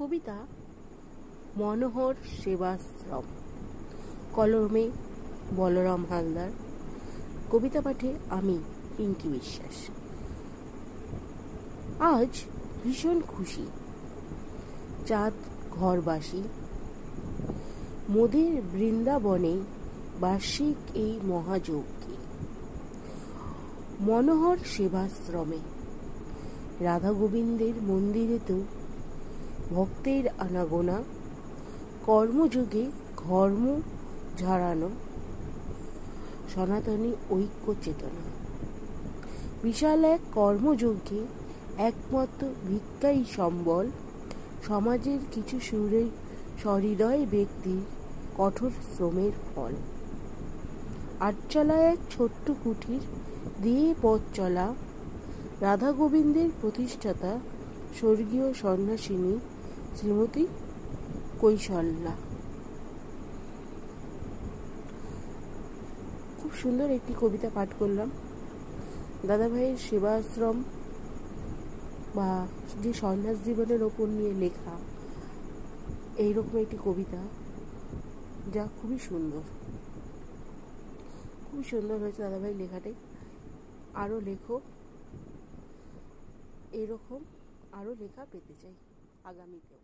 কবিতা মনোহর সেবাশ্রম, কলমে বলরাম হালদার, কবিতা পাঠে আমি পিঙ্কি বিশ্বাস। আজ ভীষণ খুশি, চাঁদ ঘরবাসী, মোদের বৃন্দাবনে বার্ষিক এই মহাযজ্ঞে। মনোহর সেবাশ্রমে রাধা গোবিন্দের মন্দিরে তো ভক্তের আনাগোনা, কর্মযোগে ঘর্ম ঝাড়ানো, সনাতনী ঐক্য চেতনা। বিশাল এক কর্মযজ্ঞে একমাত্র ভিক্ষাই সম্বল, সমাজের কিছু সহৃদয় ব্যক্তির কঠোর শ্রমের ফল। আটচালা এক ছোট্ট কুঠির দিয়ে পথ চলা রাধা গোবিন্দের প্রতিষ্ঠাতা স্বর্গীয় সন্ন্যাসিনী শ্রীমতী কৈশল্যা। খুব সুন্দর একটি কবিতা পাঠ করলাম। দাদাভাইয়ের সেবাশ্রম বা যে সন্ন্যাস জীবনের ওপর নিয়ে লেখা এইরকম একটি কবিতা, যা খুবই সুন্দর, খুব সুন্দর হয়েছে দাদাভাই লেখাটাই। আরও লেখো, এরকম আরও লেখা পেতে চাই আগামীতেও।